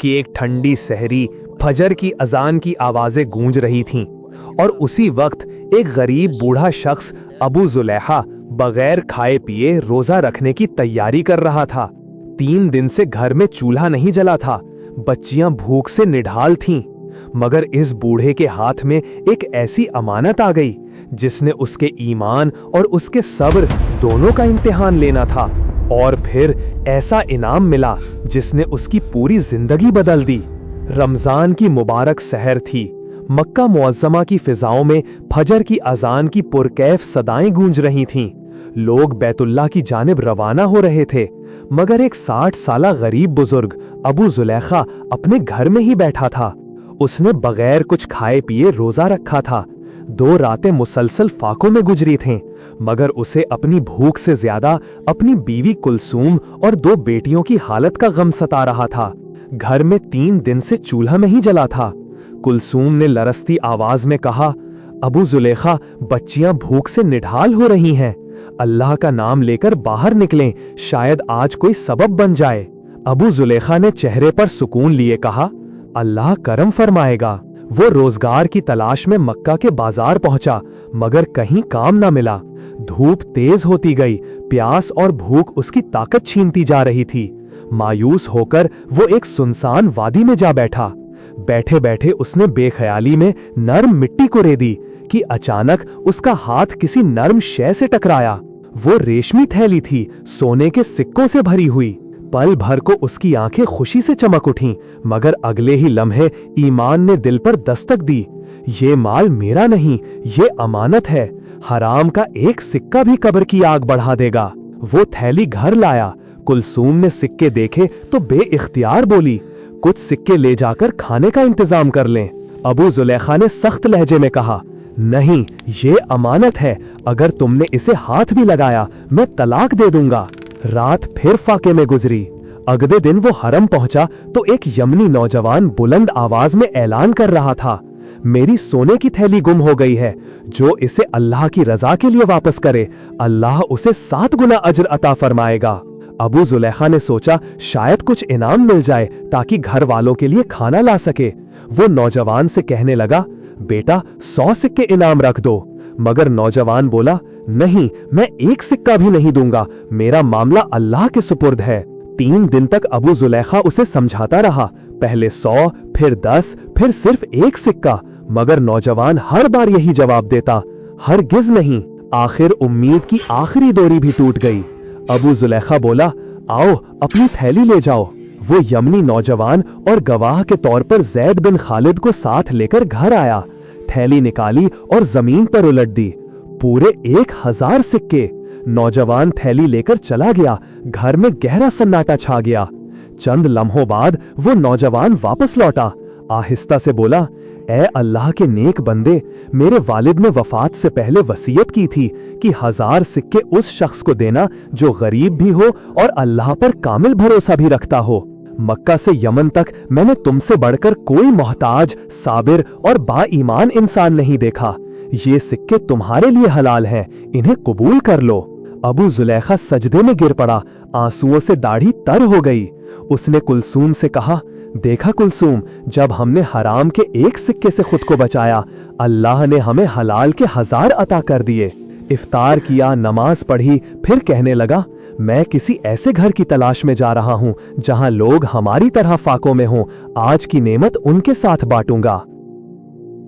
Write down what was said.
कि एक ठंडी सहरी फजर की अजान की आवाजें गूंज रही थीं और उसी वक्त एक गरीब बूढ़ा शख्स अबू जुलेखा बगैर खाए पिए रोजा रखने की तैयारी कर रहा था। 3 दिन से घर में चूल्हा नहीं जला था, बच्चियां भूख से निढाल थीं, मगर इस बूढ़े के हाथ में एक ऐसी अमानत आ गई जिसने उसके ईमान और उसके सब्र दोनों का इम्तिहान लेना था। और फिर ऐसा इनाम मिला जिसने उसकी पूरी जिंदगी बदल दी। रमजान की मुबारक सहर थी। मक्का मुअज्जमा की फिजाओं में फजर की अजान की पुरकैफ सदाएं गूंज रही थीं। लोग बैतुल्लाह की जानिब रवाना हो रहे थे, मगर एक 60 साला गरीब बुजुर्ग अबू जुलेखा अपने घर में ही बैठा था। उसने बगैर कुछ खाए पिए रोजा रखा था। 2 रातें मुसलसल फाकों में गुजरी थीं, मगर उसे अपनी भूख से ज्यादा अपनी बीवी कुलसूम और 2 बेटियों की हालत का गम सता रहा था। घर में 3 दिन से चूल्हा नहीं जला था। कुलसूम ने लरसती आवाज में कहा, अबू जुलेखा, बच्चियां भूख से निढाल हो रही हैं, अल्लाह का नाम लेकर बाहर निकलें, शायद आज कोई सबब बन जाए। अबू जुलेखा ने चेहरे पर सुकून लिए कहा, अल्लाह करम फरमाएगा। वो रोजगार की तलाश में मक्का के बाजार पहुंचा, मगर कहीं काम ना मिला। धूप तेज होती गई, प्यास और भूख उसकी ताकत छीनती जा रही थी। मायूस होकर वो एक सुनसान वादी में जा बैठा। बैठे बैठे उसने बेख्याली में नर्म मिट्टी को रेदी कि अचानक उसका हाथ किसी नर्म शय से टकराया। वो रेशमी थैली थी, सोने के सिक्कों से भरी हुई। पल भर को उसकी आंखें खुशी से चमक उठीं, मगर अगले ही लम्हे ईमान ने दिल पर दस्तक दी। ये माल मेरा नहीं, ये अमानत है। हराम का एक सिक्का भी कब्र की आग बढ़ा देगा। वो थैली घर लाया। कुलसूम ने सिक्के देखे तो बेइख्तियार बोली, कुछ सिक्के ले जाकर खाने का इंतजाम कर लें। अबू जुलेखा ने सख्त लहजे में कहा, नहीं, ये अमानत है, अगर तुमने इसे हाथ भी लगाया मैं तलाक दे दूंगा। रात फिर फाके में गुजरी। अगले दिन वो हरम पहुंचा तो एक यमनी नौजवान बुलंद आवाज में ऐलान कर रहा था, मेरी सोने की थैली गुम हो गई है। जो इसे अल्लाह की रजा के लिए वापस करे, अल्लाह उसे 7 गुना अज्र अता फरमाएगा। अबू जुलेखा ने सोचा शायद कुछ इनाम मिल जाए ताकि घर वालों के लिए खाना ला सके। वो नौजवान से कहने लगा, बेटा 100 सिक्के इनाम रख दो। मगर नौजवान बोला, नहीं, मैं 1 सिक्का भी नहीं दूंगा, मेरा मामला अल्लाह के सुपुर्द है। 3 दिन तक अबू जुलेखा उसे समझाता रहा, पहले 100, फिर 10, फिर सिर्फ 1 सिक्का, मगर नौजवान हर बार यही जवाब देता, हरगिज नहीं। आखिर उम्मीद की आखिरी डोरी भी टूट गई। अबू जुलेखा बोला, आओ अपनी थैली ले जाओ। वो यमनी नौजवान और गवाह के तौर पर जैद बिन खालिद को साथ लेकर घर आया। थैली निकाली और जमीन पर उलट दी। पूरे 1000 सिक्के। नौजवान थैली लेकर चला गया। घर में गहरा सन्नाटा छा गया। चंद लम्हों बाद वो नौजवान वापस लौटा। आहिस्ता से बोला, ए अल्लाह के नेक बंदे, मेरे वालिद ने वफात से पहले वसीयत की थी कि 1000 सिक्के उस शख्स को देना जो गरीब भी हो और अल्लाह पर कामिल भरोसा भी रखता हो। मक्का से यमन तक मैंने तुमसे बढ़कर कोई मोहताज, साबिर और बाईमान इंसान नहीं देखा। ये सिक्के तुम्हारे लिए हलाल हैं, इन्हें कबूल कर लो। अबू जुलेखा सजदे में गिर पड़ा, आंसुओं से दाढ़ी तर हो गई। उसने कुलसूम से कहा, देखा कुलसूम, जब हमने हराम के 1 सिक्के से खुद को बचाया, अल्लाह ने हमें हलाल के 1000 अता कर दिए। इफ्तार किया, नमाज पढ़ी, फिर कहने लगा, मैं किसी ऐसे घर की तलाश में जा रहा हूं जहां लोग हमारी तरह फाकों में हों। आज की नेमत उनके साथ बांटूंगा।